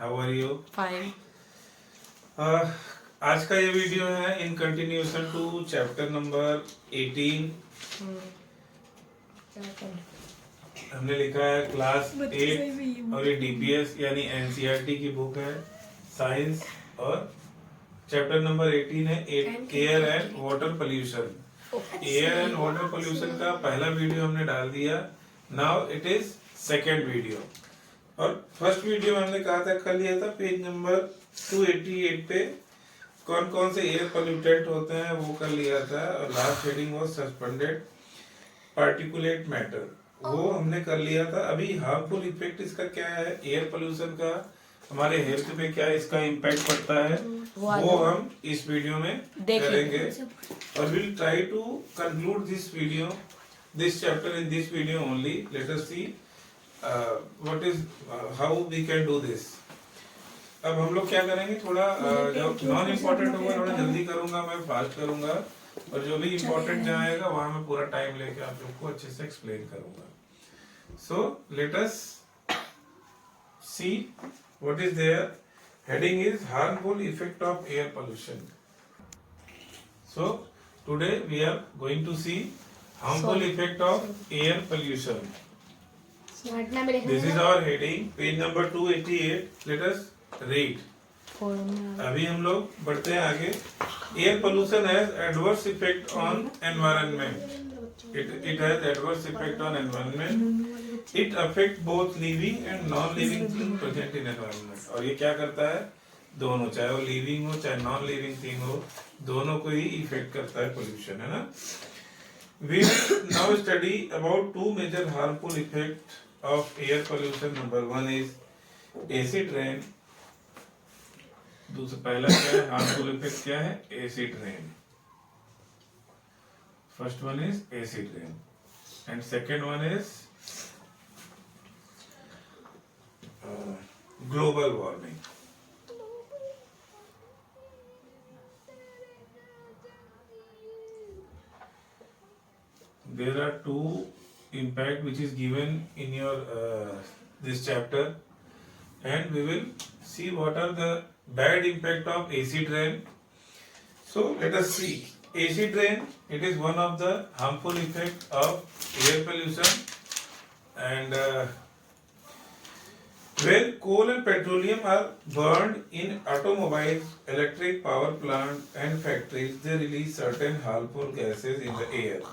How are you? Fine. आज का ये वीडियो है in continuation to chapter number 18। हमने लिखा है क्लास 8 और ये डीपीएस यानी एनसीईआरटी की बुक है साइंस, और चैप्टर नंबर 18 है air and water pollution. Air and water pollution का पहला वीडियो हमने डाल दिया, now it is second video. और फर्स्ट वीडियो हमने कहा था कर लिया था पेज नंबर 288 पे कौन कौन से एयर पोल्यूटेंट होते हैं वो कर लिया था, और last heading was suspended particulate matter, वो हमने कर लिया था। अभी हार्मफुल इफेक्ट इसका क्या है, एयर पोल्यूशन का हमारे हेल्थ पे क्या इसका इम्पैक्ट पड़ता है, वो हम इस वीडियो में करेंगे। और will try to conclude this video, this chapter in this video only. Let us see what is how we can do this. अब हम लोग क्या करेंगे, थोड़ा जो नॉन इम्पोर्टेंट होगा थोड़ा जल्दी करूंगा, मैं फास्ट करूंगा, और जो भी इम्पोर्टेंट जाएगा वहां मैं पूरा टाइम लेके आप लोग को अच्छे से एक्सप्लेन करूंगा। So let us see what is there. Heading is harmful effect of air pollution. So today we are going to see harmful effect of air pollution. This is our heading, page number 288। Let us read. अभी हम लोग बढ़ते हैं आगे। Air pollution has adverse effect on environment. It has adverse effect on environment. It affect both living and non living thing present in environment. और ये क्या करता है, दोनों, चाहे वो लिविंग हो चाहे नॉन लिविंग थिंग हो, दोनों को ही इफेक्ट करता है पोल्यूशन, है ना। We will now study about two major harmful effects of air pollution. Number one is acid rain. दूसरा पहला क्या है, हार्मफुल इफेक्ट क्या है, acid rain. First one is acid rain and second one is global warming. There are two impact which is given in your this chapter, and we will see what are the bad impact of acid rain. So let us see. Acid rain, it is one of the harmful effect of air pollution, and when coal and petroleum are burned in automobiles, electric power plant and factories, they release certain harmful gases in the air.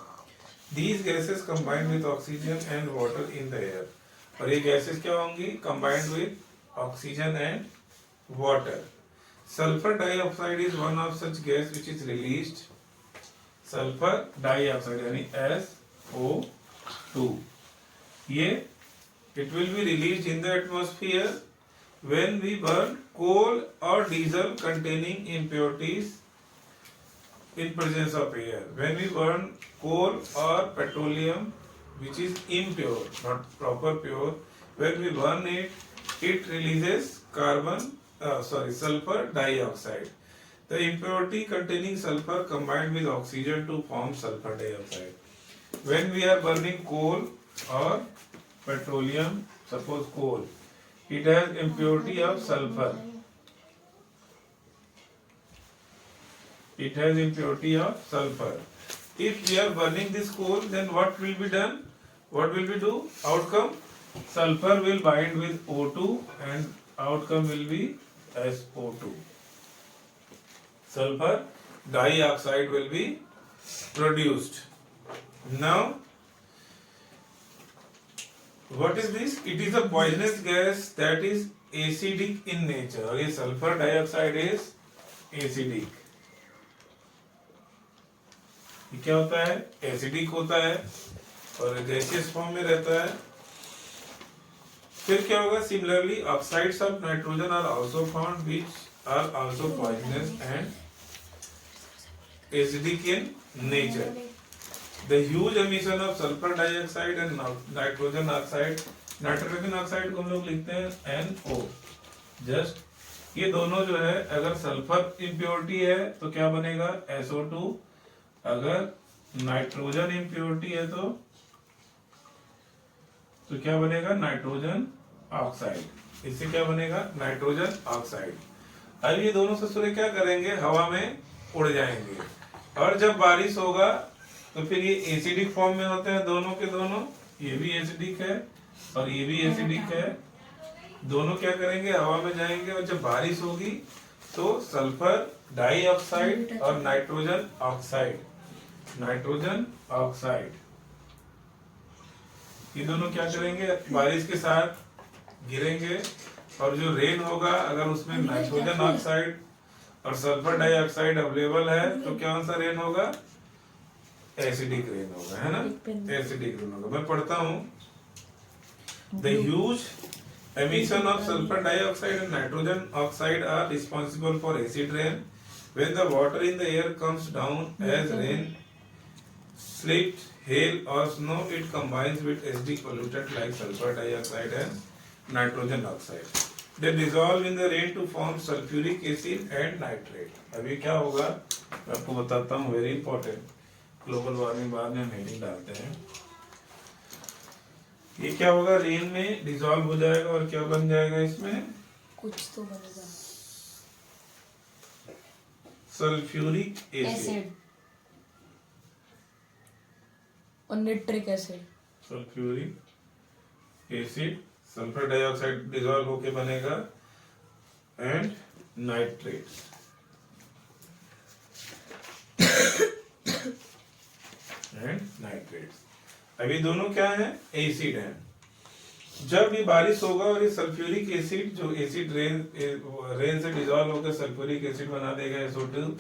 These gases combine with oxygen and water in the air. और ये gases क्या होंगी, combined with oxygen and water. Sulfur dioxide is one of such gas which is released. Sulfur dioxide यानी SO2. ये it will be released in the atmosphere when we burn coal or diesel containing impurities in presence of air. When we burn coal or petroleum which is impure, not proper pure, when we burn it, it releases sulfur dioxide. The impurity containing sulfur combined with oxygen to form sulfur dioxide. When we are burning coal or petroleum, suppose coal, it has impurity of sulfur. It has impurity of sulfur. If we are burning this coal, then what will be done? What will we do? Outcome, sulfur will bind with O2 and outcome will be SO2. Sulfur dioxide will be produced. Now, what is this? It is a poisonous gas that is acidic in nature. और ये sulfur dioxide is acidic. ये क्या होता है, acidic होता है और gaseous form में रहता है। फिर क्या होगा, similarly oxides of nitrogen are also found which are also poisonous and acidic in nature. The huge emission of sulphur dioxide and nitrogen oxide, nitrogen oxide को हम लोग लिखते हैं NO। जस्ट ये दोनों जो है, अगर सल्फर इम्प्योरिटी है तो क्या बनेगा, SO2। अगर नाइट्रोजन इम्प्योरिटी है तो क्या बनेगा, नाइट्रोजन ऑक्साइड। इससे क्या बनेगा? Nitrogen oxide. अब ये दोनों ससुरे क्या करेंगे? हवा में उड़ जाएंगे, और जब बारिश होगा तो फिर ये एसिडिक फॉर्म में होते हैं दोनों के दोनों। ये भी एसिडिक है और ये भी एसिडिक है। दोनों क्या करेंगे? हवा में जाएंगे, और जब बारिश होगी तो सल्फर डाइऑक्साइड और नाइट्रोजन ऑक्साइड ये दोनों क्या करेंगे? बारिश के साथ गिरेंगे, और जो रेन होगा अगर उसमें नाइट्रोजन ऑक्साइड और सल्फर डाइऑक्साइड अवेलेबल है तो कौन सा रेन होगा? एसिडिक रेन होगा, है ना? एसिडिक रेन होगा। मैं पढ़ता हूँ। The huge emission of sulfur dioxide and nitrogen oxide are responsible for acid rain. When the water in the air comes down as rain, sleet, hail or snow, it combines with acidic pollutant like sulfur dioxide and nitrogen oxide. They dissolve in the rain to form sulfuric acid and nitrate. अभी क्या होगा मैं आपको बताता हूँ, very important. Global warming बाद में heading डालते हैं। ये क्या होगा? रेन में डिसॉल्व हो जाएगा, और क्या बन जाएगा? इसमें कुछ तो बनेगा, सल्फ्यूरिक एसिड और nitric acid. Sulphuric acid, sulphur dioxide dissolve होके बनेगा, एंड नाइट्रेट। अभी दोनों क्या है? एसिड है। जब ये बारिश होगा और ये सल्फ्यूरिक एसिड जो एसिड रेन से डिसॉल्व होकर सल्फ्यूरिक एसिड बना देगा SO2,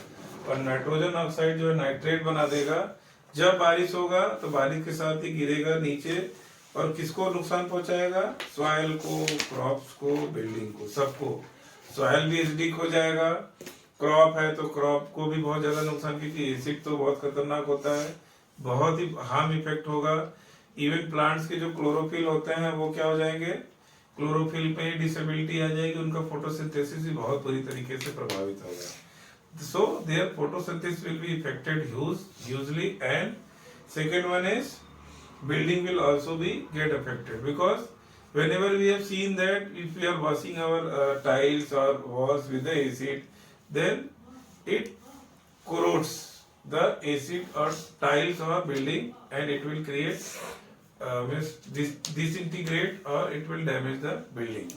और नाइट्रोजन ऑक्साइड जो है नाइट्रेट बना देगा। जब बारिश होगा तो बारिश के साथ ही गिरेगा नीचे, और किसको नुकसान पहुंचाएगा? सॉइल को, क्रॉप्स को, बिल्डिंग को, सबको। सॉइल भी एसिडिक हो जाएगा, क्रॉप है तो क्रॉप को भी बहुत ज्यादा नुकसान, क्योंकि एसिड तो बहुत खतरनाक होता है, बहुत ही हार्म इफेक्ट होगा। इवन प्लांट्स के जो क्लोरोफिल होते हैं वो क्या हो जाएंगे? क्लोरोफिल पे डिसेबिलिटी आ जाएगी, उनका फोटोसिंथेसिस भी बहुत बुरी तरीके से प्रभावित होगा। So there photosynthesis will be effected hugely, and second one is building will also be get affected, because whenever we have seen that if we are washing our tiles or walls with the acid, then it corrodes the acid or tiles or building, and it will create disintegrate, or it will damage the building.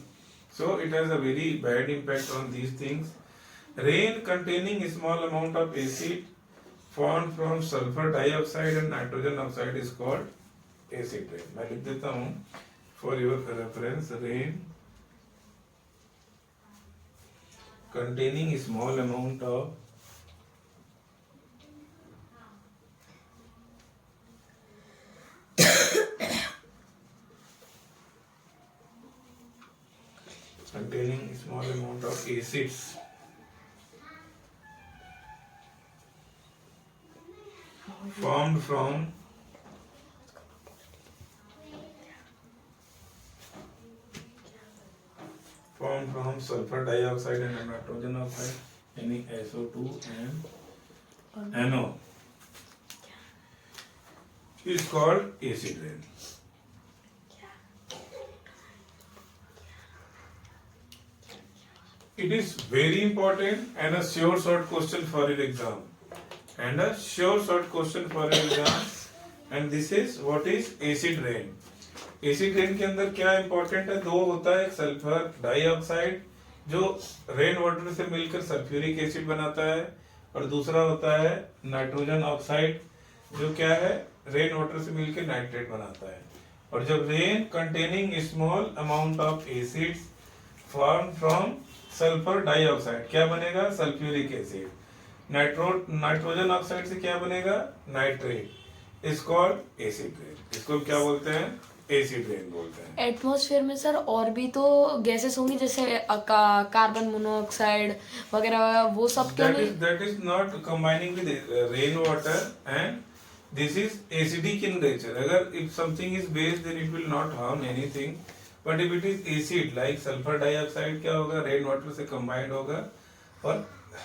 So it has a very bad impact on these things. Rain containing a small amount of acid formed from sulfur dioxide and nitrogen oxide is called acid rain. मैं लिख देता हूँ for your reference. Rain containing a small amount of acids formed from sulfur dioxide and nitrogen oxide, यानी SO2 and NO, is called acid rain. It is very important and a sure short question for your exam. And this is what is acid rain. Acid rain के अंदर क्या important है? दो होता है, एक sulphur dioxide जो rain water से मिलकर सल्फ्यूरिक एसिड बनाता है, और दूसरा होता है नाइट्रोजन ऑक्साइड जो क्या है? रेन वाटर से मिलकर नाइट्रेट बनाता है। और जब rain containing small amount of acids form from sulphur dioxide क्या बनेगा? Sulphuric acid. नाइट्रोजन ऑक्साइड से क्या बनेगा? Nitrate. Is called acid rain. इसको क्या बोलते हैं? एसिड रेन बोलते हैं। एटमॉस्फेयर में सर और भी तो गैसेस होंगी, जैसे कार्बन मोनोऑक्साइड वगैरह, वो सब क्यों नहीं? That is not combining with rain water, and this is acidic in nature. अगर if something is base then it will not harm anything, but if it is acid like sulfur dioxide क्या होगा, rain water से combined होगा और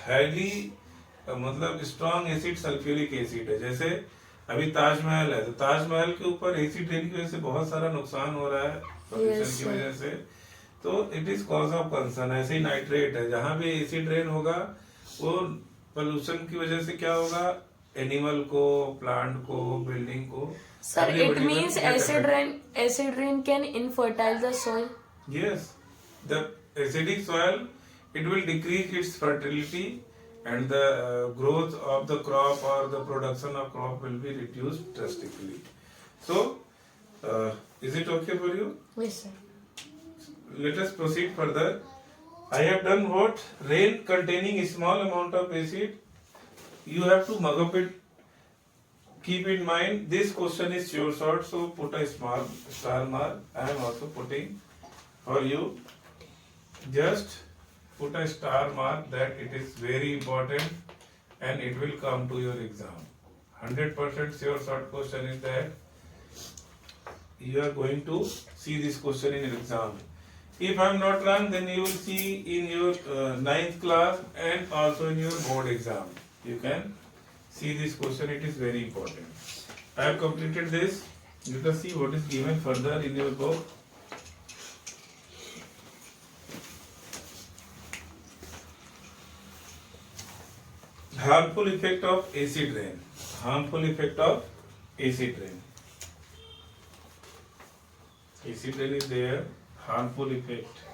highly मतलब strong acid sulphuric acid है. जैसे अभी ताजमहल है तो ताजमहल के ऊपर एसिड रेन की वजह से बहुत सारा नुकसान हो रहा है पोल्यूशन की वजह से. तो it is cause of concern. ऐसे ही नाइट्रेट है, जहां भी एसिड रेन होगा वो पोल्यूशन की वजह से क्या होगा, एनिमल को, प्लांट को, बिल्डिंग को। Sir, it means acid rain can infertile the soil. Yes, the acidic soil, it will decrease its fertility and the growth of the crop or the production of crop will be reduced drastically. So, is it okay for you? Yes, sir. Let us proceed further. I have done what? Rain containing a small amount of acid. You have to mug up it. Keep in mind, this question is sure short, so put a small star mark. I am also putting for you. Just put a star mark that it is very important and it will come to your exam. 100% sure short question is that you are going to see this question in your exam. If I am not wrong, then you will see in your 9th class and also in your board exam. You can see this question, it is very important. I have completed this. Let us see what is given further in your book. Harmful effect of acid rain. Harmful effect of acid rain. Acid rain is there. Harmful effect.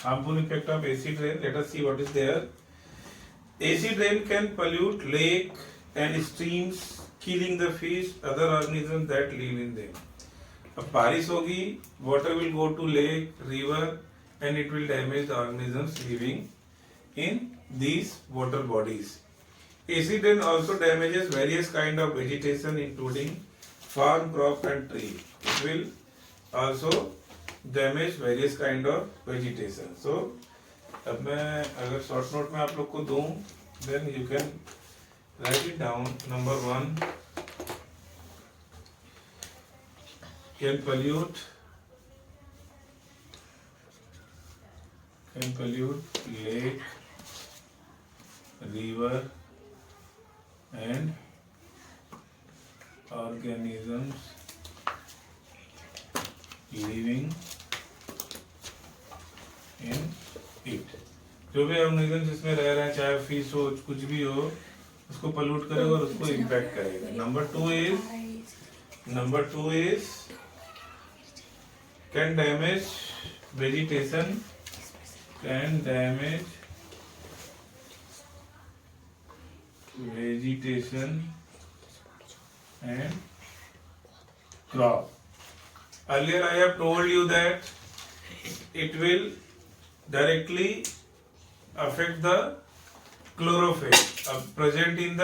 Harmful effect of acid rain. Let us see what is there. Acid rain can pollute lake and streams, killing the fish, other organisms that live in them. अब बारिश होगी, water will go to lake, river, and it will damage the organisms living in these water bodies. Acid rain also damages various kind of vegetation, including farm, crop, and tree. It will also damage various kind of vegetation. So, अब मैं अगर short note में आप लोग को दूं, then you can write it down. Number 1, can pollute lake, river, and organisms living in it. जो भी ऑर्गेनिज्म इसमें रह रहे हैं, चाहे फिश हो, कुछ भी हो, उसको पल्यूट करेगा और उसको इम्पैक्ट करेगा. Number two is can damage vegetation, and crop. Earlier I have told you that it will directly affect the chlorophyll present in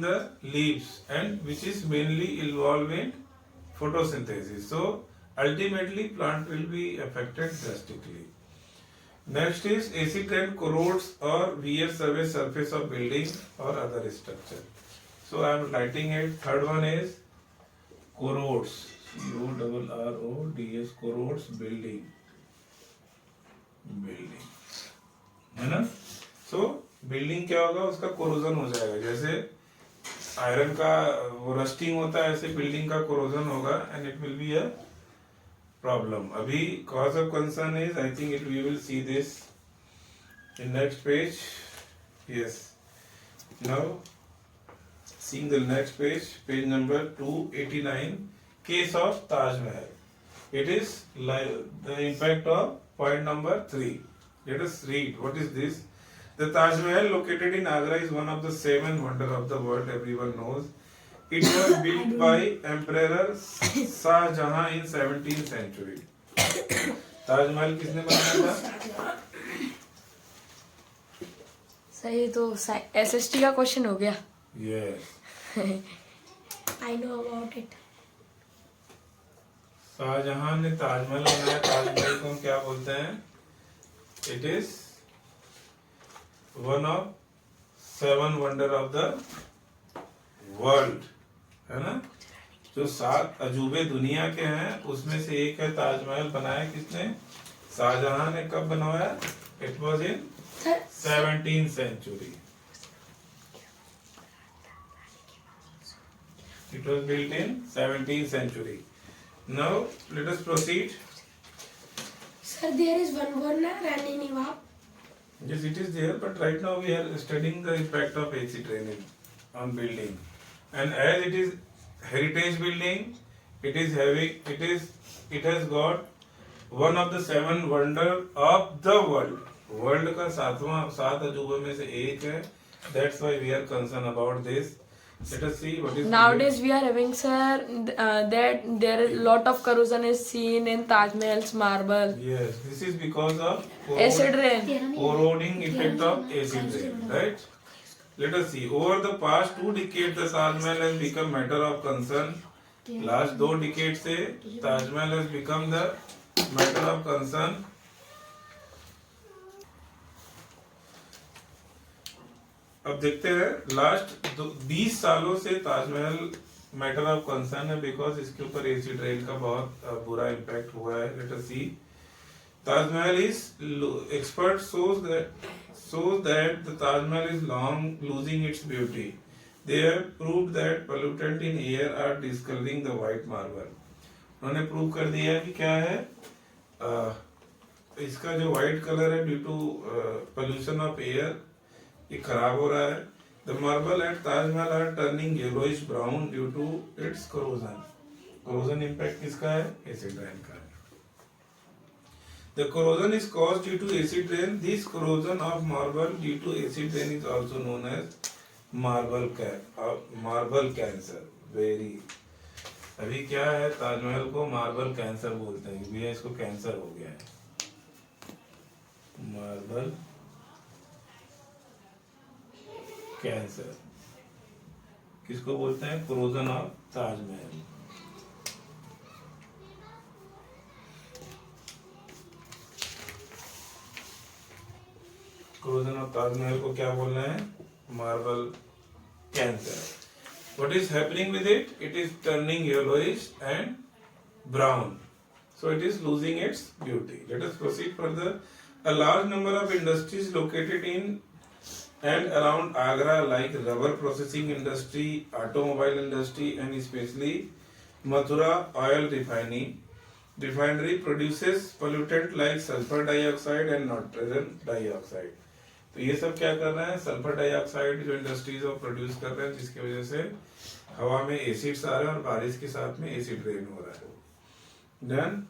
the leaves, and which is mainly involved in photosynthesis. So ultimately plant will be affected drastically. Next is acid rain corrodes or wears away surface of building or other structure. So I am writing it. Third one is corrodes. CORRODS, corrodes building, है ना. So building क्या होगा, उसका corrosion हो जाएगा. जैसे iron का वो रस्टिंग होता है, ऐसे बिल्डिंग का कोरोजन होगा, and it will be a problem. अभी cause of concern is, I think it we will see this in next page. Yes, now seeing the next page, page number 289, case of Taj Mahal. It is the impact of point number 3. Let us read. What is this? The Taj Mahal located in Agra is one of the 7 wonders of the world, everyone knows. It was built by Emperor Shah Jahan in 17th century. Taj Mahal किसने बनाया था? सही. तो SST का question हो गया. Yes. I know about it. Shahjahan ने ताजमहल बनाया. ताजमहल को हम क्या बोलते हैं? It is one of 7 wonder of the world, है ना. जो 7 अजूबे दुनिया के हैं उसमें से एक है ताजमहल. बनाया किसने? शाहजहां ने. कब बनवाया? It was in 17th century. It was built in 17th century. Now let us proceed. Sir, there is one more na Rani Ni Wap. Yes, it is there, but right now we are studying the impact of AC train on building. And as it is heritage building, it has got one of the 7 wonder of the world. World का 7 अजूबे में से एक है. That's why we are concerned about this. Let us see what is Nowadays we are having, sir, that there is lot of corrosion is seen in Taj Mahal's marble. Yes, this is because of Acid rain. corroding effect of acid rain, right? Let us see. Over the past 2 decades, the Taj Mahal has become matter of concern. Last 2 decades से Taj Mahal has become the matter of concern. अब देखते हैं last 20 सालों से Taj Mahal matter of concern है because इसके ऊपर acid rain का बहुत बुरा इम्पैक्ट हुआ है. Let us see. Taj Mahal is expert shows that the Taj Mahal is long losing its beauty. They have proved that pollutant in air are discoloring the white marble. उन्होंने prove कर दिया कि क्या है इसका जो व्हाइट कलर है due to pollution of air ये खराब हो रहा है. The marble at Taj Mahal are turning yellowish brown due to its corrosion impact किसका है? एसिड रेन का है. The corrosion is caused due to acid rain. This corrosion of marble due to acid rain is also known as marble cancer. Very. अभी क्या है ताजमहल को marble cancer बोलते हैं क्योंकि इसको कैंसर हो गया है. मार्बल कैंसर किसको बोलते हैं? Corrosion of Taj Mahal. Corrosion of Taj Mahal को क्या बोलना है? Marble cancer. What is happening with it? It is turning yellowish and brown. So it is losing its beauty. Let us proceed further. A large number of industries located in and around Agra like rubber processing industry, automobile industry and especially Mathura oil refinery produces pollutant like sulfur dioxide and nitrogen dioxide. तो ये सब क्या कर रहे हैं? Sulphur dioxide जो industries of produce कर रहे हैं जिसकी वजह से हवा में एसिड्स आ रहे हैं और बारिश के साथ में एसिड रेन हो रहा है. Then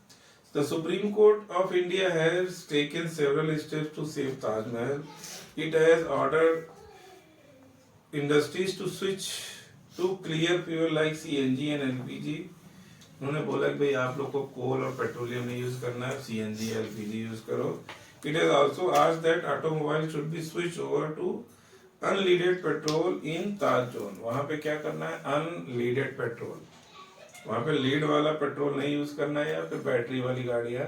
the Supreme Court of India has taken several steps to save Taj Mahal. It has ordered industries to switch to clear fuel like CNG and LPG. उन्होंने बोला कि भाई आप लोग को कोल और पेट्रोलियम नहीं यूज करना है, सीएनजी एलपीजी यूज करो. It has also asked that automobiles should be switched over to unleaded petrol in Taj zone. वहाँ पे क्या करना है? Unleaded petrol. वहाँ पे लीड वाला पेट्रोल नहीं यूज करना है या फिर बैटरी वाली गाड़ियाँ.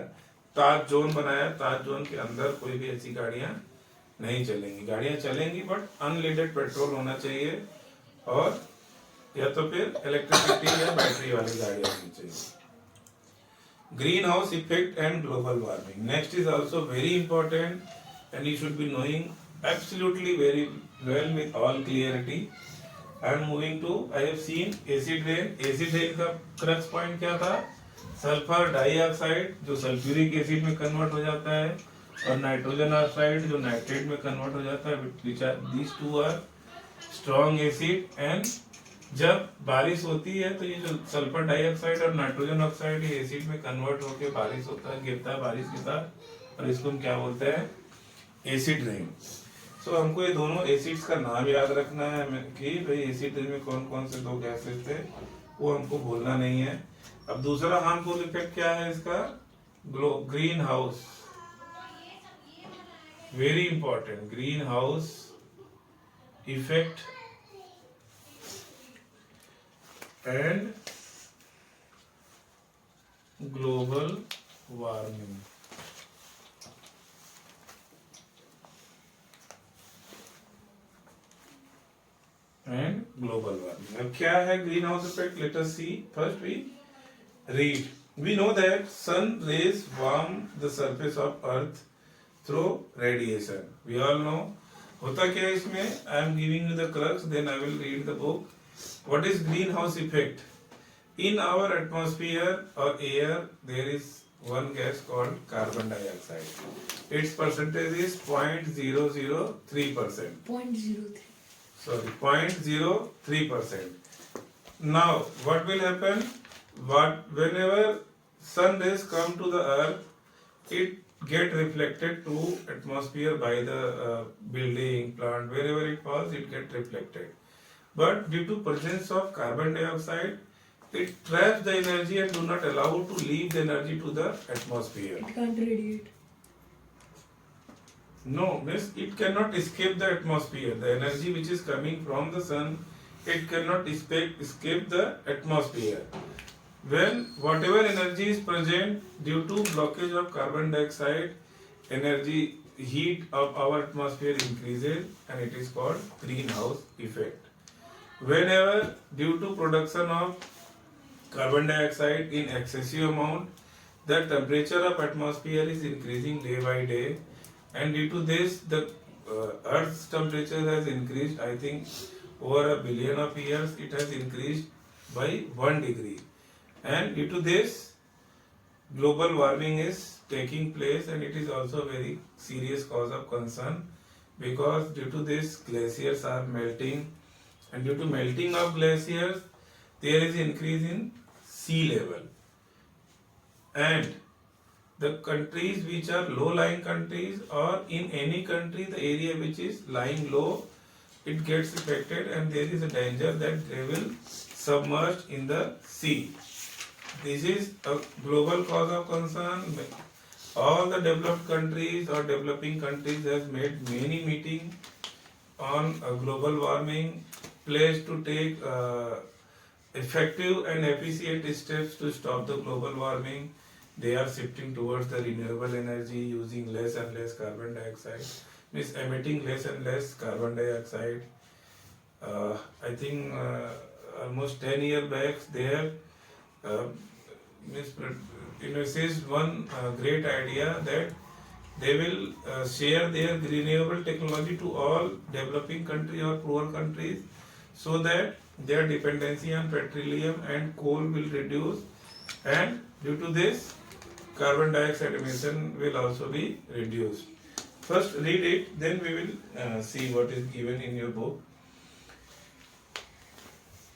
ताज जोन बनाया. ताज जोन के अंदर कोई भी ऐसी गाड़ियाँ नहीं चलेंगी. गाड़ियाँ चलेंगी बट अनलीडेड पेट्रोल होना चाहिए और या तो फिर इलेक्ट्रिसिटी या बैटरी वाली गाड़ियाँ होनी चाहिए. Greenhouse effect and global warming. Next is also very important and you should be knowing absolutely very well with all clarity. I am moving to, I have seen acid rain. Acid rain का crux point क्या था? Sulphur dioxide जो sulphuric acid में convert हो जाता है और nitrogen oxide जो नाइट्रेट में कन्वर्ट हो जाता है. These two are strong acid and जब बारिश होती है तो ये जो सल्फर डाइऑक्साइड और नाइट्रोजन ऑक्साइड ये एसिड में कन्वर्ट होकर बारिश होता है, गिरता है बारिश के साथ और इसको हम क्या बोलते हैं? Acid rain. सो हमको ये दोनों एसिड्स का नाम याद रखना है कि भाई एसिड रेन में कौन कौन से 2 गैसेस थे वो हमको भूलना नहीं है. अब दूसरा हार्मफुल इफेक्ट क्या है इसका? Green house. Very important. Green house effect and global warming. And global warming. अब क्या है green house effect? Let us see. First we read. We know that sun rays warm the surface of earth through radiation. We all know. होता क्या है इसमें? I am giving you the crux, then I will read the book. What is greenhouse effect? In our atmosphere or air, there is one gas called carbon dioxide. Its percentage is 0.003%. 0.03. Sorry, 0.03%. Now, what will happen? Whenever sun rays come to the earth, it get reflected to atmosphere by the building, plant, wherever it falls, it get reflected. But due to presence of carbon dioxide, it traps the energy and do not allow to leave the energy to the atmosphere. It can't radiate. No, means it cannot escape the atmosphere. The energy which is coming from the sun, it cannot escape the atmosphere. When whatever energy is present due to blockage of carbon dioxide, energy heat of our atmosphere increases and it is called greenhouse effect. Whenever due to production of carbon dioxide in excessive amount, the temperature of atmosphere is increasing day by day, and due to this the earth's temperature has increased. I think over a billion of years it has increased by 1 degree. And due to this, global warming is taking place, and it is also a very serious cause of concern, because due to this glaciers are melting, and due to melting of glaciers there is increase in sea level, and the countries which are low lying countries, or in any country the area which is lying low, it gets affected, and there is a danger that they will submerge in the sea. This is a global cause of concern. All the developed countries or developing countries has made many meetings on global warming, pledged to take effective and efficient steps to stop the global warming. They are shifting towards the renewable energy, using less and less carbon dioxide, means emitting less and less carbon dioxide. I think almost 10 years back there, is one great idea that they will share their renewable technology to all developing countries or poor countries, so that their dependency on petroleum and coal will reduce, and due to this carbon dioxide emission will also be reduced. First read it, then we will see what is given in your book.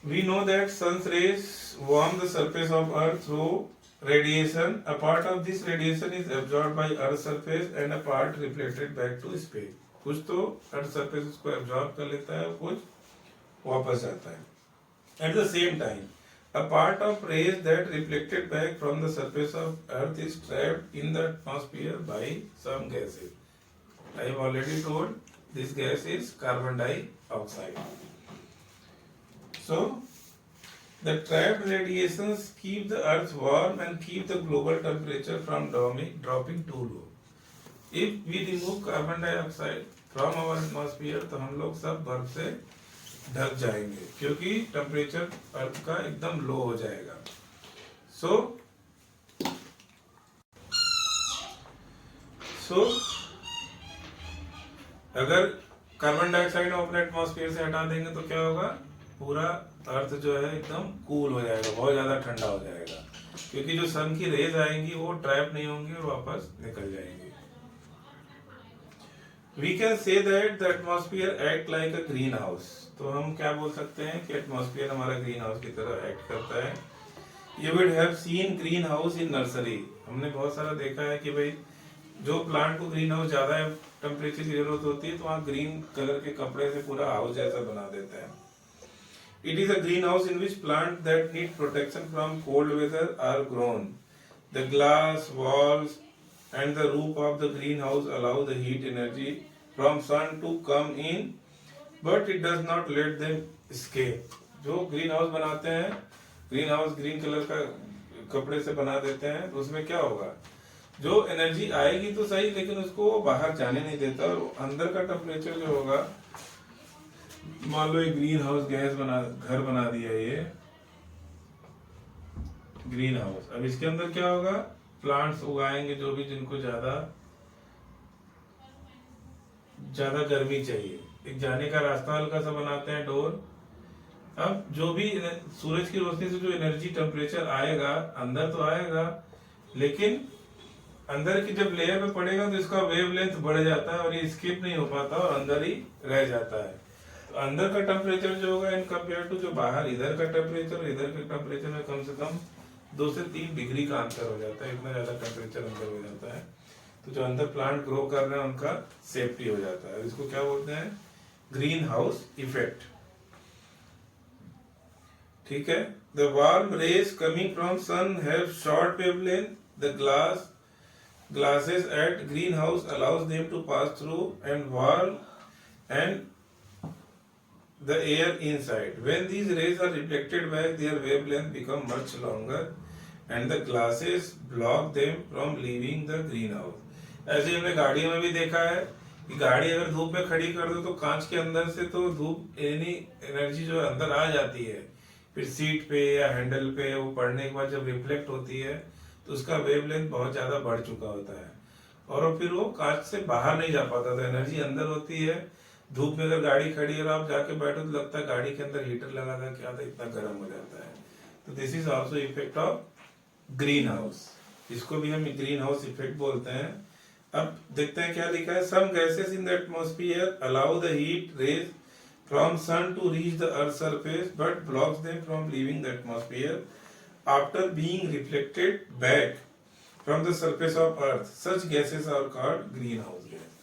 We know that sun's rays warm the surface of earth through radiation. A part of this radiation is absorbed by earth's surface and a part reflected back to space. कुछ तो earth surface उसको absorb कर लेता है, कुछ वापस जाता है. At the same time, a part of rays that reflected back from the surface of earth is trapped in the atmosphere by some gases. I have already told this gas is carbon dioxide. So, the trapped radiations keep the earth warm and keep the global temperature from dropping too low. If we remove carbon dioxide from our atmosphere, तो हम लोग सब बर्फ से ढक जाएंगे, क्योंकि temperature अर्थ का एकदम लो हो जाएगा. So अगर कार्बन डाइऑक्साइड हम अपने एटमॉस्फेयर से हटा देंगे तो क्या होगा? पूरा अर्थ जो है एकदम कूल हो जाएगा, बहुत ज्यादा ठंडा हो जाएगा, क्योंकि जो सन की रेज आएंगी वो ट्रैप नहीं होंगी और वापस निकल जाएंगी. We can say that the atmosphere act like a greenhouse. तो हम क्या बोल सकते हैं कि एटमॉस्फेयर हमारा ग्रीन हाउस की तरह एक्ट करता है. You would have seen green house in nursery. हमने बहुत सारा देखा है कि भाई जो प्लांट को ग्रीन हाउस ज्यादा टेम्परेचर की जरूरत होती है तो वहाँ ग्रीन कलर के कपड़े से पूरा हाउस जैसा बना देते हैं. It is a greenhouse in which plants that need protection from cold weather are grown. The glass walls and the roof of the greenhouse allow the heat energy from sun to come in, but it does not let them escape. जो green house बनाते हैं, green house green colour का कपड़े से बना देते हैं, तो उसमें क्या होगा? जो एनर्जी आएगी तो सही, लेकिन उसको बाहर जाने नहीं देता, और अंदर का टेम्परेचर जो होगा, मान लो एक ग्रीन हाउस घर बना दिया ये ग्रीन हाउस. अब इसके अंदर क्या होगा? प्लांट्स उगाएंगे जो भी जिनको ज्यादा ज्यादा गर्मी चाहिए, एक जाने का रास्ता हल्का सा बनाते हैं, डोर। अब जो भी सूरज की रोशनी से जो एनर्जी टेम्परेचर आएगा अंदर तो आएगा, लेकिन अंदर की जब लेयर पे पड़ेगा तो इसका वेवलेंथ बढ़ जाता है और ये स्किप नहीं हो पाता और अंदर ही रह जाता है। तो अंदर का टेम्परेचर जो होगा इन कंपेयर टू जो बाहर इधर का टेम्परेचर, इधर के टेम्परेचर में कम से कम 2 से 3 डिग्री का अंतर हो जाता है, इतना ज्यादा टेम्परेचर अंदर हो जाता है। तो जो अंदर प्लांट ग्रो कर रहे हैं उनका सेफ्टी हो जाता है। इसको क्या बोलते हैं? Green house effect. ठीक है। The warm rays coming from sun have short wavelength. The glasses at greenhouse allows them to pass through and warm and the air inside. When these rays are reflected back, their wavelength become much longer and the glasses block them from leaving the greenhouse. ऐसे हमने गाड़ियों में भी देखा है कि गाड़ी अगर धूप में खड़ी कर दो तो कांच के अंदर से तो धूप यानी एनर्जी जो अंदर आ जाती है, फिर सीट पे या हैंडल पे वो पड़ने के बाद जब रिफ्लेक्ट होती है तो उसका वेवलेंथ बहुत ज्यादा बढ़ चुका होता है और फिर वो कांच से बाहर नहीं जा पाता। तो एनर्जी अंदर होती है। धूप में अगर गाड़ी खड़ी है और आप जाके बैठो तो लगता है गाड़ी के अंदर हीटर लगा था, क्या था, इतना गर्म हो जाता है। तो this is also effect of green house. इसको भी हम ग्रीन हाउस इफेक्ट बोलते हैं। अब देखते हैं क्या लिखा है। Some gases in the atmosphere allow the heat rays from sun to reach the earth surface but blocks them from leaving the atmosphere after being reflected back from the surface of earth. Such gases are called greenhouse gas.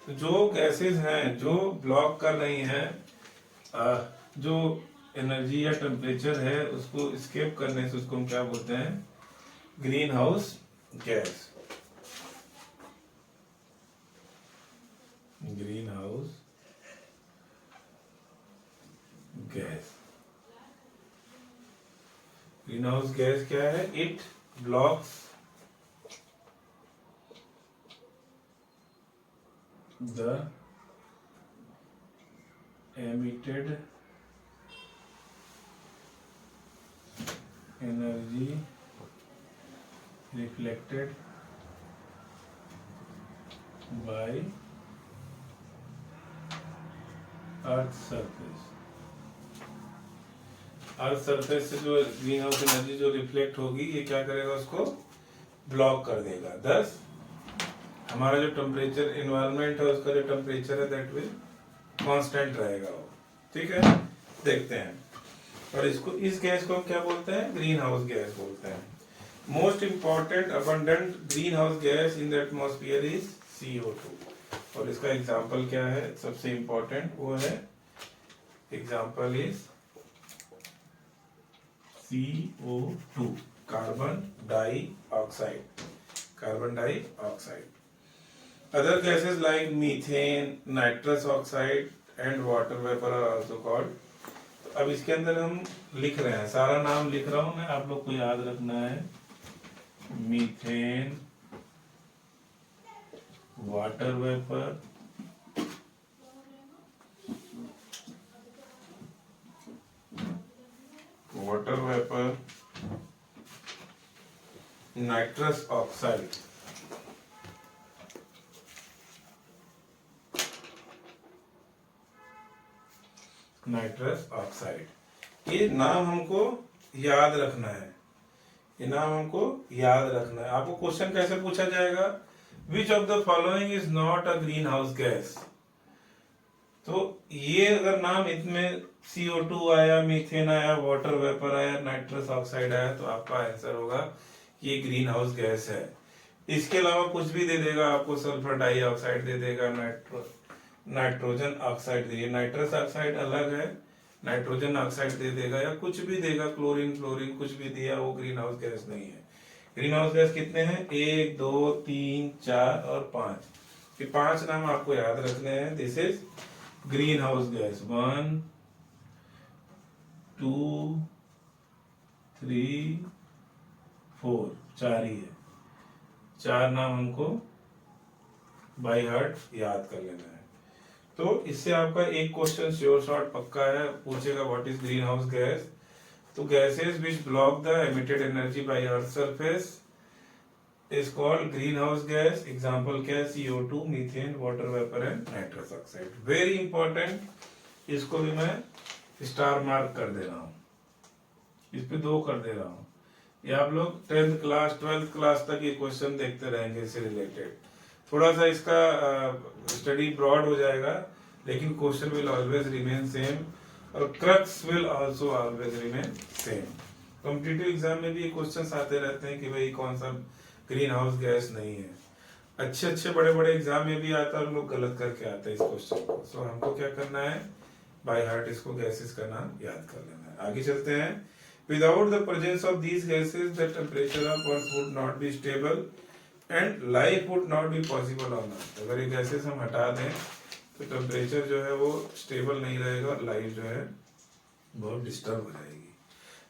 तो जो gases हैं जो block कर रही हैं जो energy या temperature है उसको स्केप करने से उसको हम क्या बोलते हैं? Green house gas. Green house gas. Green house gas क्या है? It blocks the emitted energy reflected by earth surface। Earth surface से जो ग्रीन हाउस एनर्जी जो रिफ्लेक्ट होगी ये क्या करेगा? उसको ब्लॉक कर देगा। थस हमारा जो टेम्परेचर एनवायरनमेंट है उसका जो टेम्परेचर है दैट विल कांस्टेंट रहेगा वो। ठीक है, देखते हैं। और इसको इस गैस को हम क्या बोलते हैं? ग्रीन हाउस गैस बोलते हैं। Most important abundant green house gas in the atmosphere is CO2। और इसका एग्जाम्पल क्या है? सबसे इंपॉर्टेंट वो है, example is CO2, carbon dioxide. Carbon dioxide. Other gases like methane, nitrous oxide and water vapour are also called. तो अब इसके अंदर हम लिख रहे हैं, सारा नाम लिख रहा हूं मैं, आप लोग को याद रखना है। Methane, water vapour, nitrous oxide. Nitrous oxide. ये नाम हमको याद रखना है, ये नाम हमको याद रखना है। आपको क्वेश्चन कैसे पूछा जाएगा? Which of the following is not a green house gas. तो ये अगर नाम इसमें CO2 आया, मीथेन आया, वाटर वेपर आया, नाइट्रस ऑक्साइड आया तो आपका आंसर होगा ये ग्रीन हाउस गैस है। इसके अलावा कुछ भी दे देगा आपको, सल्फर डाइऑक्साइड दे देगा, नाइट्रोजन ऑक्साइड दे देगा, नाइट्रस ऑक्साइड अलग है, नाइट्रोजन ऑक्साइड दे देगा या कुछ भी देगा, क्लोरीन फ्लोरीन कुछ भी दिया, वो ग्रीन हाउस गैस नहीं है। ग्रीन हाउस गैस कितने हैं? 1 2 3 4 और 5। ये 5 नाम आपको याद रखने हैं। This is green house gas. 1 2 3 4, 4 ही है। 4 नाम हमको बाय हार्ट याद कर लेना है। तो इससे आपका एक क्वेश्चन श्योर शॉर्ट पक्का है, पूछेगा what is green house gas. तो gases which block the emitted energy by earth surface is called greenhouse gas. Example क्या है? CO2, methane, water vapour and nitrous oxide. Very important. इसको भी मैं star mark कर दे रहा हूँ. इस पे 2 कर दे रहा हूँ. ये आप लोग 10th क्लास 12th क्लास तक ये क्वेश्चन देखते रहेंगे इससे रिलेटेड. थोड़ा सा इसका स्टडी ब्रॉड हो जाएगा, लेकिन question will always remain same और crux will also always remain same. Competitive exam में भी ये क्वेश्चंस आते रहते हैं कि भाई कौन सा ग्रीन हाउस गैस नहीं है. अच्छे बड़े बड़े एग्जाम में भी आता है, लोग गलत करके आते हैं इस क्वेश्चन को. सो हमको क्या करना है? बाय हार्ट इसको गैसेस का नाम याद कर लेना है. आगे चलते हैं. Without the presence of these gases the temperature of earth would not be stable and life would not be possible on earth. अगर ये गैसेस हम हटा दें तो टेम्परेचर जो है वो स्टेबल नहीं रहेगा और लाइफ जो है बहुत डिस्टर्ब हो जाएगी.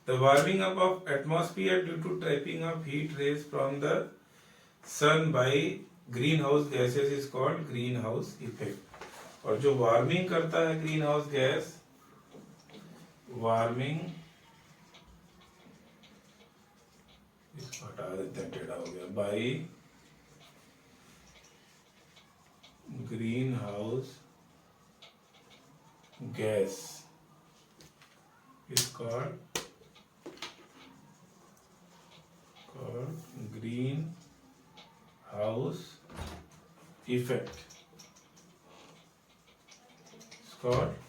The warming up of atmosphere due to trapping of heat rays from the sun by greenhouse gases is called greenhouse effect. और जो वार्मिंग करता है ग्रीन हाउस गैस, वार्मिंग, इसको हटा देते हैं, टेढ़ा हो गया, by green house gas is called green house effect.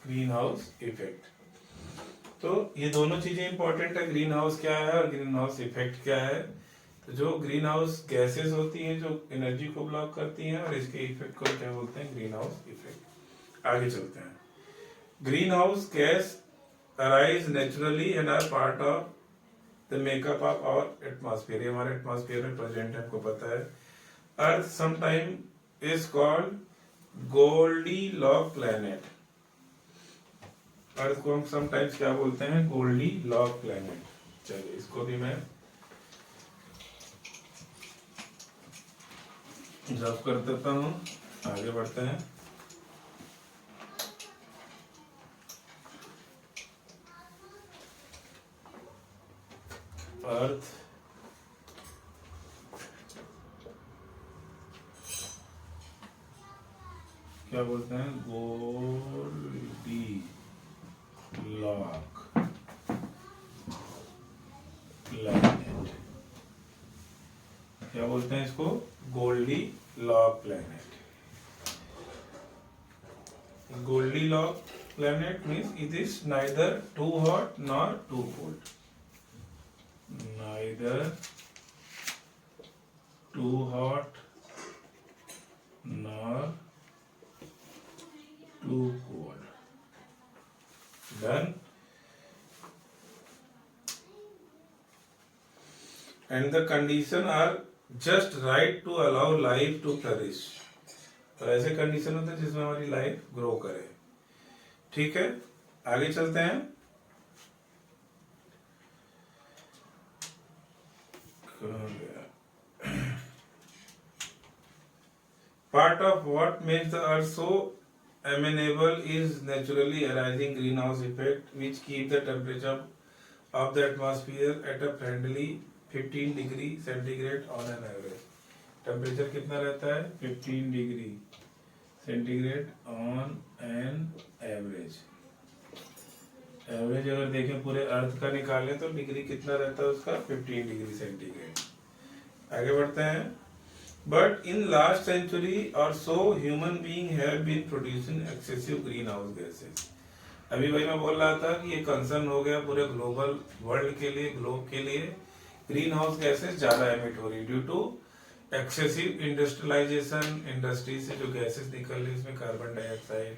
Green house effect. तो ये दोनों चीजें इंपॉर्टेंट है. ग्रीन हाउस क्या है और ग्रीन हाउस इफेक्ट क्या है. तो जो ग्रीन हाउस गैसेस होती हैं जो एनर्जी को ब्लॉक करती हैं, और इसके इफेक्ट को क्या बोलते हैं? Green house effect. आगे चलते हैं. Green house gas arise naturally and are part of the makeup of our atmosphere. ये हमारे एटमॉस्फेयर में प्रेजेंट है, आपको पता है. Earth sometime is called Goldilock planet. Earth को हम समटाइम्स क्या बोलते हैं? Goldilock planet. चलिए इसको भी मैं ड्रॉप कर देता हूँ. आगे बढ़ते हैं. अर्थ क्या बोलते हैं? Goldilock planet. क्या बोलते हैं इसको? Goldilock planet. Goldilock planet means it is neither too hot nor too cold. Neither too hot nor too cold. Done. And the condition are just right to allow life to flourish. तो ऐसे condition होते हैं जिसमें हमारी life grow करे. ठीक है, आगे चलते हैं. Part of what makes the earth so amenable is naturally arising greenhouse effect which keep the temperature of the atmosphere at a friendly 15 degree centigrade on an average. Temperature कितना रहता है? 15 degree centigrade on an average. Average अगर देखें पूरे अर्थ का निकालें तो degree कितना रहता है उसका? 15 डिग्री सेंटीग्रेड. आगे बढ़ते हैं. बट इन लास्ट सेंचुरी और so human being have been producing excessive green house gases. अभी भाई मैं बोल रहा था कि ये कंसर्न हो गया पूरे ग्लोबल वर्ल्ड के लिए, ग्लोब के लिए. ग्रीन हाउस गैसेस ज्यादा एमिट हो रही due to excessive industrialisation. Industry से जो गैसेस निकल रही इसमें कार्बन डाइऑक्साइड,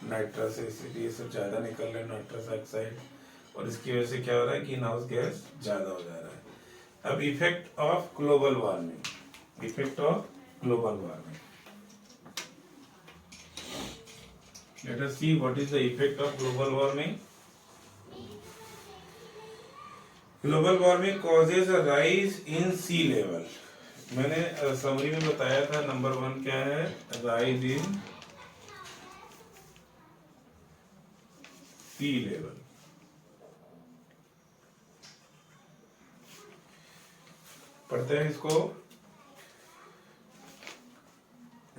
नाइट्रस एसिड, ये सब ज्यादा निकल रहे हैं, नाइट्रस ऑक्साइड, और इसकी वजह से क्या हो रहा है? ग्रीन हाउस गैस ज्यादा हो जा रहा है. अब effect of global warming. Effect of global warming. Let us see what is the effect of global warming. Global warming causes a rise in sea level. मैंने समरी में बताया था. नंबर 1 क्या है? Rise in sea level. पढ़ते हैं इसको.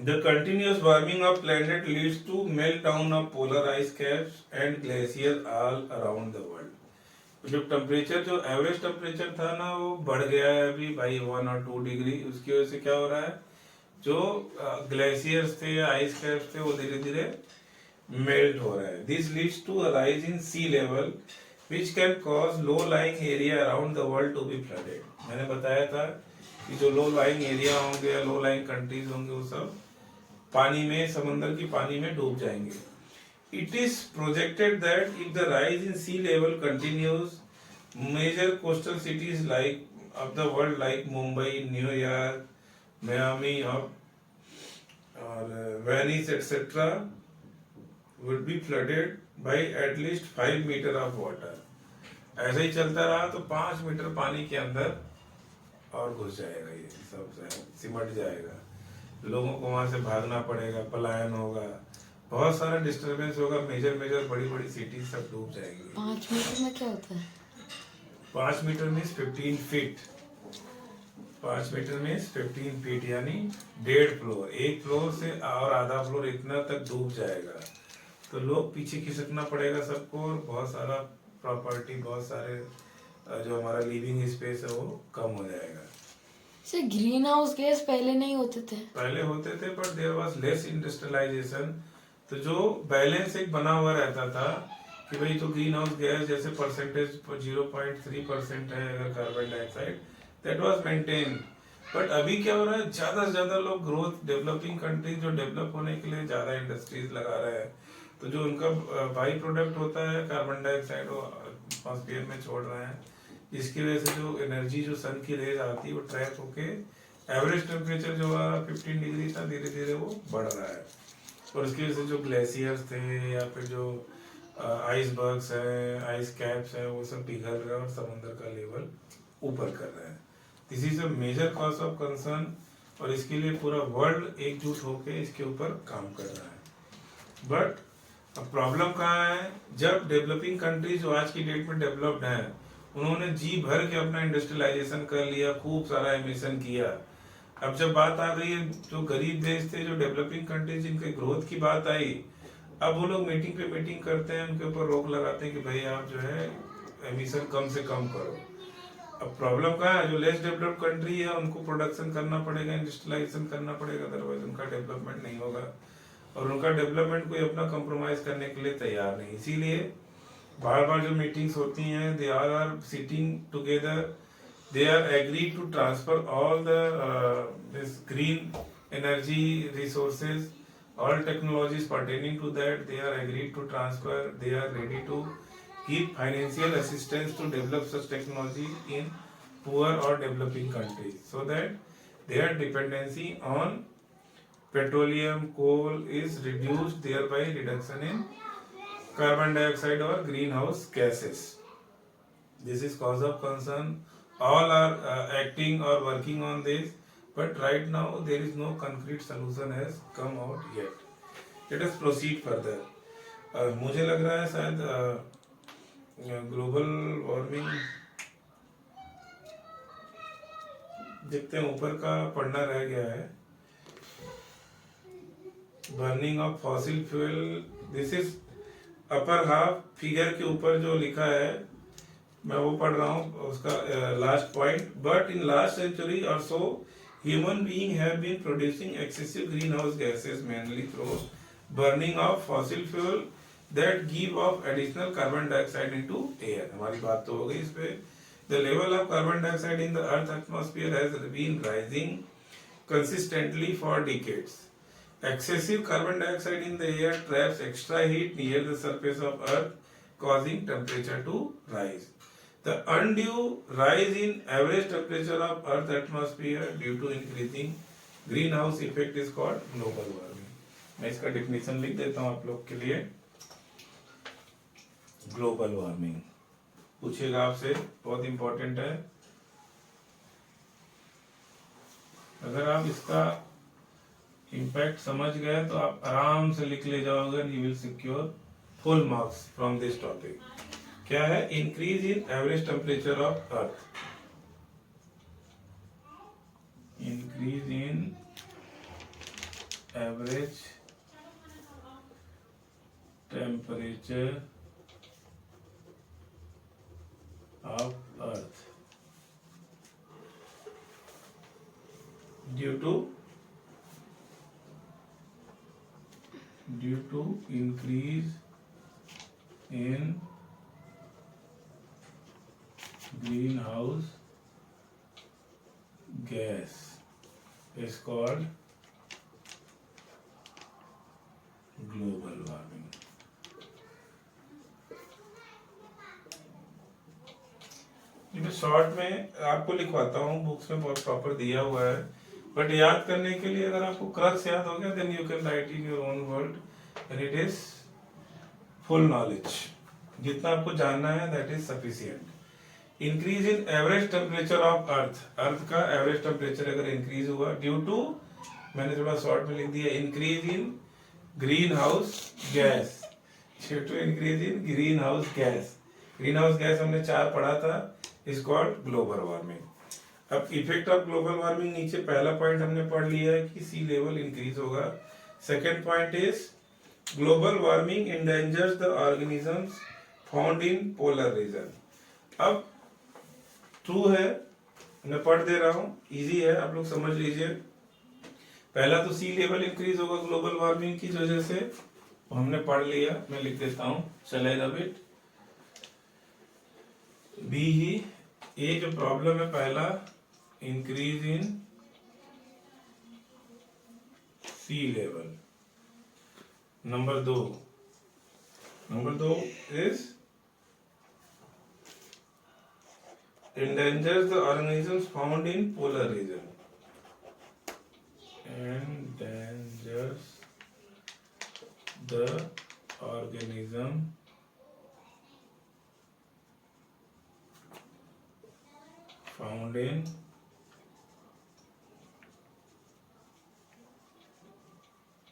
The continuous warming of planet leads to meltdown of polar ice caps and glaciers all around the world. जो टेम्परेचर जो एवरेज टेम्परेचर था ना वो बढ़ गया है अभी भाई 1 और 2 डिग्री। उसकी वजह से क्या हो रहा है, जो ग्लेशियर्स थे या आइस कैप्स थे वो धीरे धीरे मेल्ट हो रहा है। This leads to a rise in sea level which can cause low lying area around the world to be flooded. मैंने बताया था कि जो लो लाइंग एरिया होंगे या लो लाइंग कंट्रीज होंगे वो सब पानी में, समंदर की पानी में डूब जाएंगे। It is projected that if the rise in sea level continues, major coastal cities like of the world like Mumbai, New York, Miami or Venice etc. would be flooded by at least 5 meter of water. ऐसे ही चलता रहा तो 5 metre पानी के अंदर और घुस जाएगा, ये सब सिमट जाएगा। लोगों को वहां से भागना पड़ेगा, पलायन होगा, बहुत सारा डिस्टरबेंस होगा, मेजर बड़ी बड़ी सिटीज सब डूब जाएंगी। 5 मीटर में क्या होता है? 5 metre means 15 feet. 5 metre means 15 feet यानी 1.5 फ्लोर। एक फ्लोर से और आधा फ्लोर इतना तक डूब जाएगा तो लोग पीछे खिसकना पड़ेगा सबको, और बहुत सारा प्रॉपर्टी, बहुत सारे जो हमारा लिविंग स्पेस है वो कम हो जाएगा। सर ग्रीन हाउस गैस पहले नहीं होते थे? पहले होते थे but there was less industrialisation. तो जो बैलेंस एक बना हुआ रहता था कि भाई तो ग्रीन हाउस गैस जैसे परसेंटेज 0.3% है अगर carbon dioxide, that was maintain. But अभी क्या हो रहा है, ज्यादा से ज्यादा लोग ग्रोथ, डेवलपिंग कंट्रीज जो डेवलप होने के लिए ज्यादा इंडस्ट्रीज लगा रहे हैं, तो जो उनका बाई प्रोडक्ट होता है कार्बन डाइऑक्साइड वो एटमॉस्फेयर में छोड़ रहे हैं, जिसकी वजह से जो एनर्जी जो सन की रेज आती है वो ट्रैप होके एवरेज टेम्परेचर जो 15 डिग्री था धीरे धीरे वो बढ़ रहा है। और उसकी वजह से जो ग्लेशियर्स थे या फिर जो आइसबर्ग्स हैं, आइस कैप्स हैं, वो सब पिघल रहे हैं और समुद्र का लेवल ऊपर कर रहे हैं। This is a major cause of concern, और इसके लिए पूरा वर्ल्ड एकजुट होकर इसके ऊपर काम कर रहा है। बट अब प्रॉब्लम कहाँ है, जब डेवलपिंग कंट्रीज जो आज की डेट में डेवलप्ड हैं उन्होंने जी भर के अपना इंडस्ट्रियलाइजेशन कर लिया, खूब सारा एमिशन किया। अब जब बात आ गई है जो गरीब देश थे, जो डेवलपिंग कंट्रीज, जिनके ग्रोथ की बात आई, अब वो लोग मीटिंग पे मीटिंग करते हैं, उनके ऊपर रोक लगाते हैं कि भाई आप जो है एमिशन कम से कम करो। अब प्रॉब्लम कहाँ है, जो लेस डेवलप्ड कंट्री है उनको प्रोडक्शन करना पड़ेगा, इंडस्ट्रियलाइजेशन करना पड़ेगा, अदरवाइज उनका डेवलपमेंट नहीं होगा, और उनका डेवलपमेंट कोई अपना कंप्रोमाइज करने के लिए तैयार नहीं। इसीलिए बार बार जो मीटिंग्स होती हैं, they are sitting together, they are agreed to transfer all the this green energy resources, all technologies pertaining to that they are agreed to transfer. They are ready to give financial assistance to develop such technology in poor or developing countries, so that their dependency on petroleum, coal is reduced, thereby reduction in carbon dioxide or greenhouse gases. This is cause of concern. All are acting or working on this, but right now there is no concrete solution has come out yet. Let us proceed further. मुझे लग रहा है शायद global warming देखते हैं, ऊपर का पढ़ना रह गया है। Burning of fossil fuel, this is upper half figure के ऊपर जो लिखा है मैं वो पढ़ रहा हूँ उसका last point. But in last century और so human being have been producing excessive green house gases mainly through burning of fossil fuel that give off additional carbon dioxide into air. हमारी बात तो हो गई इस पे। The level of carbon dioxide in the earth atmosphere has been rising consistently for decades. Excessive carbon dioxide in the air traps extra heat near the surface of Earth, causing temperature to rise. The undue rise in average temperature of Earth atmosphere due to increasing greenhouse effect is called global warming. मैं इसका definition लिख देता हूँ आप लोग के लिए। Global warming पूछेगा आपसे, बहुत इंपॉर्टेंट है। अगर आप इसका इम्पैक्ट समझ गए तो आप आराम से लिख ले जाओगे, you will secure full marks from this topic. क्या है? Increase in average temperature of earth, increase in average temperature of earth due to increase in greenhouse gas is called global warming. मैं शॉर्ट में आपको लिखवाता हूँ, books में बहुत proper दिया हुआ है, बट याद करने के लिए अगर आपको क्रक्स याद हो गया then you can write in your own word and it is full knowledge. जितना आपको जानना है that is sufficient. Increase in average temperature of earth. Earth का एवरेज टेम्परेचर अगर इंक्रीज हुआ ड्यू टू, मैंने थोड़ा शॉर्ट में लिख दिया, increase in green house gas. Due to increase in green house gas. Green house gas हमने 4 पढ़ा था, इज कॉल्ड ग्लोबल वार्मिंग. अब इफेक्ट ऑफ ग्लोबल वार्मिंग, नीचे पहला पॉइंट हमने पढ़ लिया है कि सी लेवल इंक्रीज होगा. Second point is global warming endangers the organisms found in polar region. अब ट्रू है, मैं पढ़ दे रहा हूँ, इजी है, आप लोग समझ लीजिए. पहला तो सी लेवल इंक्रीज होगा ग्लोबल वार्मिंग की वजह से, हमने पढ़ लिया, मैं लिख देता हूँ, चलेगा बिट. बी ही, ये जो प्रॉब्लम है पहला, increase in sea level. Number दो is endangers the organisms found in polar region. Endangers the organism found in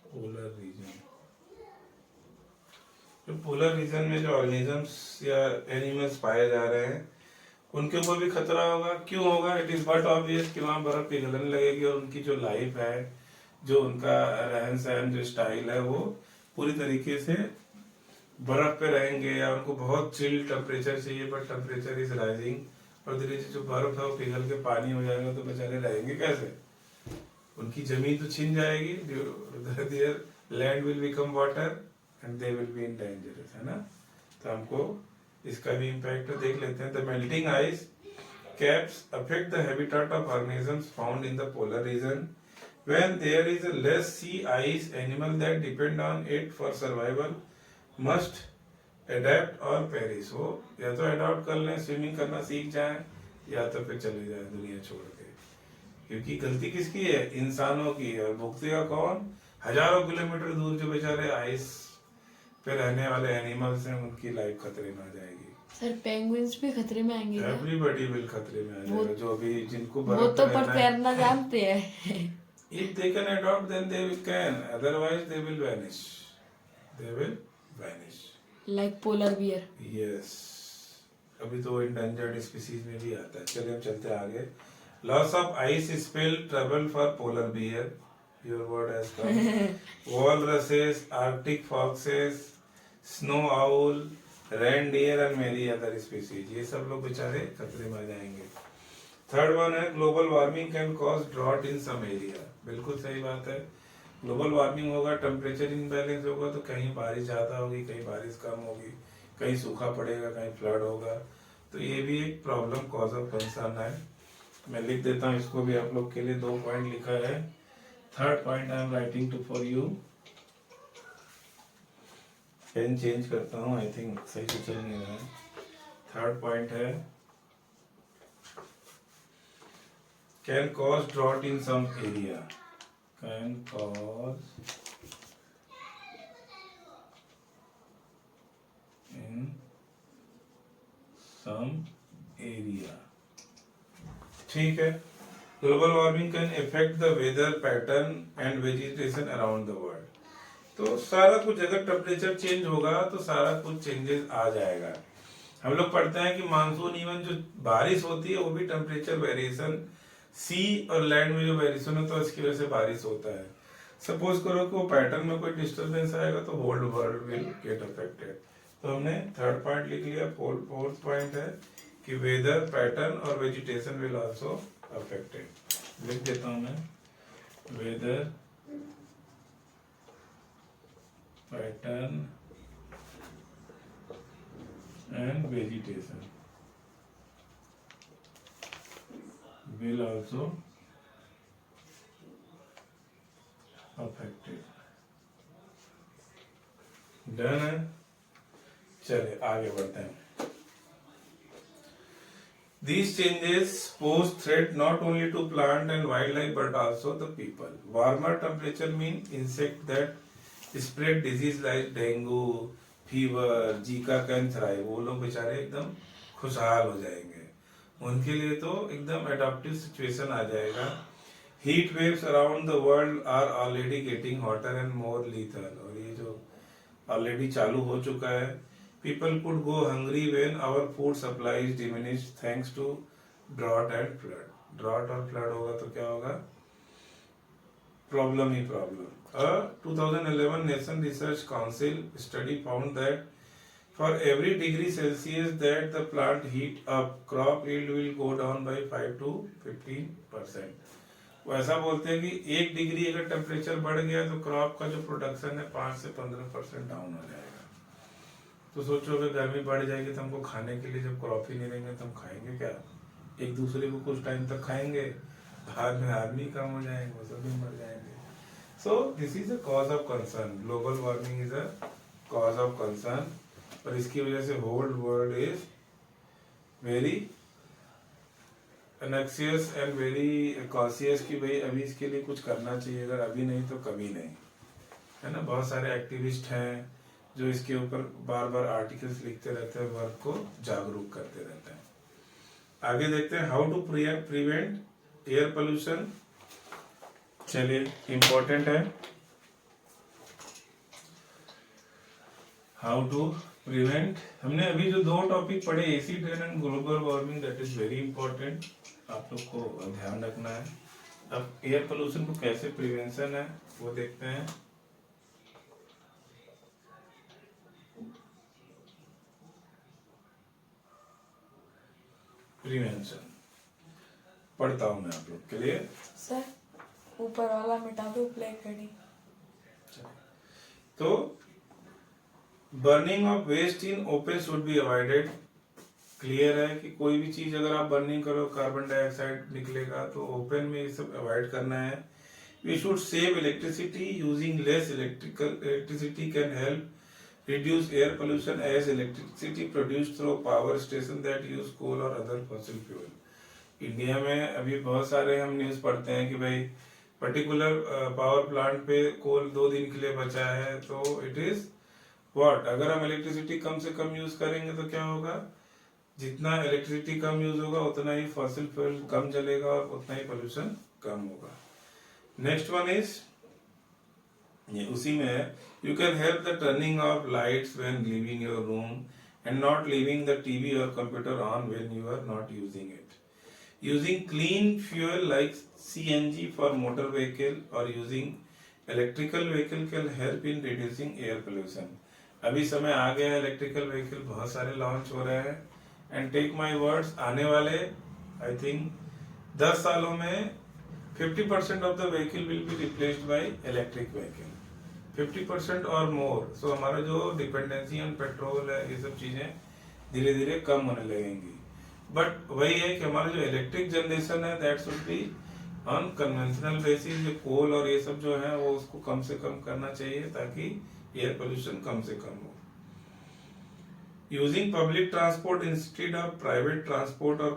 polar region. जो पोलर रीजन में जो ऑर्गेनिजम्स या एनिमल्स पाए जा रहे हैं उनके ऊपर भी खतरा होगा. क्यों होगा? इट इज बट ऑब्वियस कि वहां बर्फ पिघलने लगेगी और उनकी जो लाइफ है, जो उनका रहन सहन, जो स्टाइल है, वो पूरी तरीके से बर्फ पे रहेंगे, या उनको बहुत चिल टेम्परेचर चाहिए बट टेम्परेचर इज राइजिंग, और धीरे धीरे जो बर्फ है वो पिघल के पानी हो जाएगा, तो बेचारे रहेंगे कैसे? उनकी जमीन तो छिन जाएगी, there land will become water and they will be in dangerous, है ना. तो हमको इसका भी इम्पैक्ट देख लेते हैं. The melting ice caps affect the habitat of organisms found in the polar region. When there is a less sea ice, animal that depend on it for survival must adapt or perish. हो या तो adopt कर लें, swimming करना सीख जाएं, या तो फिर चले जाएं दुनिया छोड़ के. क्योंकि गलती किसकी है? इंसानों की. और भुगतेगा कौन? हजारों किलोमीटर दूर जो बेचारे आइस पे रहने वाले एनिमल्स हैं, उनकी लाइफ खतरे में आ जाएगी. सर पेंगुइन्स भी खतरे में आएंगे क्या? एवरीबॉडी विल खतरे में आ जाएगा, जो अभी जिनको वो तो पर तैरना जानते हैं. If they can adopt then they can, otherwise they will vanish. Like polar bear. Yes, अभी तो एंडेंजर्ड स्पीसीज में भी आता है. चलिए हम चलते आगे. Loss of ice spell trouble for polar bear. Your word has come. Walruses, Arctic foxes, snow owl, reindeer and many other species. ये सब लोग बेचारे खतरे में आ जाएंगे. थर्ड वन है global warming can cause drought in some area. बिल्कुल सही बात है. ग्लोबल वार्मिंग होगा, टेम्परेचर इनबैलेंस होगा, तो कहीं बारिश ज्यादा होगी, कहीं बारिश कम होगी, कहीं सूखा पड़ेगा, कहीं फ्लड होगा. तो ये भी एक प्रॉब्लम, कॉज ऑफ कंसर्न है. मैं लिख देता हूँ इसको भी आप लोग के लिए. 2 पॉइंट लिखा है. Third point I am writing to for you. Pen change करता हूँ, आई थिंक सही से चल नहीं रहा है. थर्ड पॉइंट है can cause drought in some area. Can cause in some area. ठीक है. Global warming can effect the weather pattern and vegetation around the world. तो सारा कुछ, अगर टेम्परेचर चेंज होगा तो सारा कुछ चेंजेस आ जाएगा. हम लोग पढ़ते हैं कि मानसून, इवन जो बारिश होती है वो भी टेम्परेचर वेरिएशन, सी और लैंड में जो वेरिएशन होता है उसकी वजह से बारिश होता है. सपोज करो कि वो पैटर्न में कोई डिस्टरबेंस आएगा तो whole world will get affected. तो हमने थर्ड पॉइंट लिख लिया। फोर्थ पॉइंट है कि वेदर पैटर्न और वेजिटेशन विल आल्सो अफेक्टेड। लिख देता हूं मैं, weather pattern and vegetation will also affected। Done है, चले आगे बढ़ते हैं। These changes pose threat not only to plant and wildlife but also the people. Warmer temperature mean insect that spread disease like dengue, fever, Zika can thrive। वो लोग बेचारे एकदम खुशहाल हो जाएंगे, उनके लिए तो एकदम एडाप्टिव सिचुएशन आ जाएगा। Heat waves around the world are already getting hotter and more lethal. और ये जो ऑलरेडी चालू हो चुका है। People could go hungry when our food supply is diminished thanks to drought and flood. Drought और फ्लड होगा तो क्या होगा, प्रॉब्लम ही problem. 2011 nation research council study found that for every degree Celsius that the plant heat up, crop yield will go down by 5 to 15%। वो ऐसा बोलते हैं कि 1 डिग्री अगर टेम्परेचर बढ़ गया तो क्रॉप का जो प्रोडक्शन है 5 से 15% डाउन हो जाएगा। तो सोचो अगर गर्मी बढ़ जाएगी तो हमको खाने के लिए जब क्रॉप ही नहीं रहेंगे तो हम खाएंगे क्या? एक दूसरे को कुछ टाइम तक खाएंगे, बाद में आदमी कम हो जाएंगे, वो सब भी मर जाएंगे। So this is a cause of concern. Global warming is a cause of concern और इसकी वजह से whole world is very anxious and very cautious कि भाई अभी इसके लिए कुछ करना चाहिए, अगर अभी नहीं तो कभी नहीं, है ना। बहुत सारे एक्टिविस्ट हैं जो इसके ऊपर बार बार आर्टिकल्स लिखते रहते हैं, वर्ल्ड को जागरूक करते रहते हैं। आगे देखते हैं how to prevent air pollution. चलिए इंपॉर्टेंट है हाउ टू प्रिवेंट। हमने अभी जो 2 टॉपिक पढ़े, acid rain and global warming, that is very important, आप लोग को ध्यान रखना है। अब एयर पोल्यूशन को कैसे प्रिवेंशन है वो देखते हैं। प्रिवेंशन पढ़ता हूं मैं आप लोग के लिए। सर ऊपर वाला मिटा दो, प्ले करी। तो burning of waste in open should be avoided. Clear है कि कोई भी चीज अगर आप बर्निंग करो कार्बन डाइऑक्साइड निकलेगा, तो ओपन में ये सब अवॉइड करना है। We should save electricity, using less electricity can help reduce air pollution as electricity produced through power station that use coal और अदर फॉसिल फ्यूल। इंडिया में अभी बहुत सारे हम न्यूज पढ़ते हैं कि भाई पर्टिकुलर पावर प्लांट पे कोल 2 दिन के लिए बचा है, तो इट इज व्हाट, अगर हम इलेक्ट्रिसिटी कम से कम यूज करेंगे तो क्या होगा, जितना इलेक्ट्रिसिटी कम यूज होगा उतना ही फॉसिल फ्यूल कम जलेगा और उतना ही पोल्यूशन कम होगा। नेक्स्ट वन इज, ये उसी में है, you can help the turning off lights when leaving your room and not leaving the TV और computer on when you are not using it. Using clean fuel like CNG for motor vehicle और using electrical vehicle can help in reducing air pollution. अभी समय आ गया है, electrical vehicle बहुत सारे launch हो रहे हैं एंड टेक माय वर्ड्स, आने वाले आई थिंक 10 सालों में 50% of the vehicle will be replaced by electric vehicle, 50% और मोर। सो हमारा जो डिपेंडेंसी ऑन पेट्रोल है, ये सब चीजें धीरे धीरे कम होने लगेंगी। बट वही है कि हमारा जो इलेक्ट्रिक जनरेशन है that should be on conventional basis. ये कोल और ये सब जो है वो उसको कम से कम करना चाहिए ताकि एयर पोल्यूशन कम से कम हो। Using public transport instead of private transport और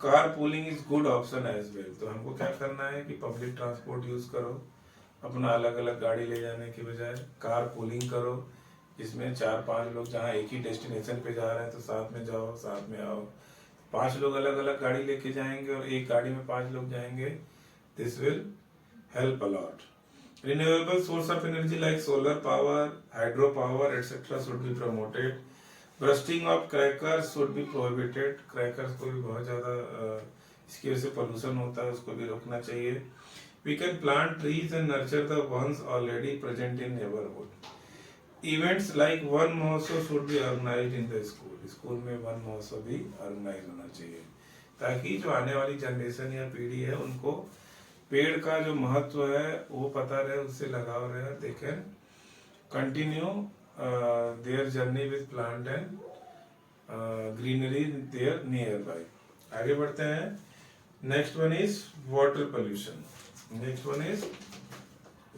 car pooling is good option as well. तो हमको क्या करना है कि पब्लिक ट्रांसपोर्ट यूज करो, अपना अलग अलग गाड़ी ले जाने की बजाय कार पूलिंग करो, जिसमें 4-5 लोग जहाँ एक ही डेस्टिनेशन पे जा रहे हैं तो साथ में जाओ, साथ में आओ। 5 लोग अलग अलग गाड़ी लेके जाएंगे और एक गाड़ी में 5 लोग जाएंगे, this will help a lot. Renewable source of energy like solar power, hydropower, etc. should be promoted. Bursting of crackers should be prohibited. Crackers को भी बहुत ज़्यादा इसकी वजह से pollution होता है, उसको भी रोकना चाहिए। We can plant trees and nurture the ones already present in neighborhood. Events like one महोत्सव should be organized in the school. School में वन महोत्सव भी ऑर्गेनाइज होना चाहिए ताकि जो आने वाली जनरेशन या पीढ़ी है उनको पेड़ का जो महत्व है वो पता रहे, उससे लगाव रहे, they can continue their journey with plant and greenery there nearby. आगे बढ़ते हैं. Next one is water pollution. Next one is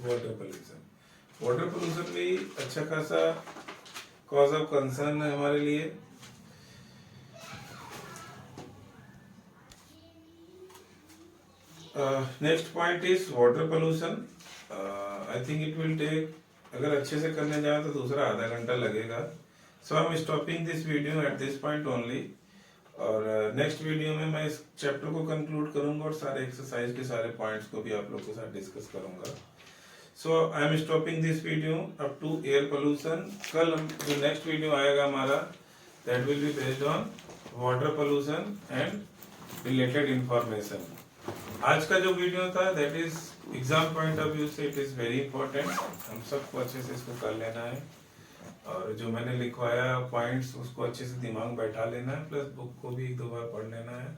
water pollution. Water pollution भी अच्छा खासा कॉज ऑफ कंसर्न है हमारे लिए. Next point is water pollution. I think it will take, अगर अच्छे से करने जाए तो दूसरा आधा घंटा लगेगा. So I am stopping this video at this point only. और नेक्स्ट वीडियो में मैं इस चैप्टर को कंक्लूड करूंगा और सारे एक्सरसाइज के सारे पॉइंट्स को भी आप लोग के साथ डिस्कस करूंगा. So I am stopping this video up to air pollution. कल जो नेक्स्ट वीडियो आएगा हमारा that will be based on water pollution and related information. आज का जो वीडियो था that is exam point of view से इट इज वेरी इंपॉर्टेंट. हम सबको अच्छे से इसको कर लेना है और जो मैंने लिखवाया पॉइंट्स उसको अच्छे से दिमाग में बैठा लेना है, प्लस बुक को भी एक दो बार पढ़ लेना है.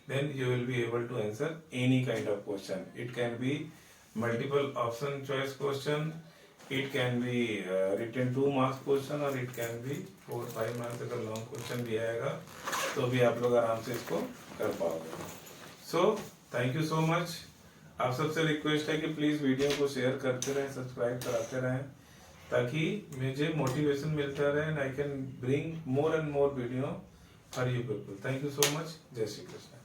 Then you will be able to answer any kind of question. It can be multiple option choice question, it can be written 2 marks question और it can be 4-5 marks. अगर लॉन्ग क्वेश्चन भी आएगा तो भी आप लोग आराम से इसको कर पाओगे. So thank you so much. आप सबसे रिक्वेस्ट है कि प्लीज वीडियो को शेयर करते रहें, सब्सक्राइब कराते रहें ताकि मुझे मोटिवेशन मिलता रहे and I can bring more and more video for you people. Thank you so much. जय श्री कृष्ण.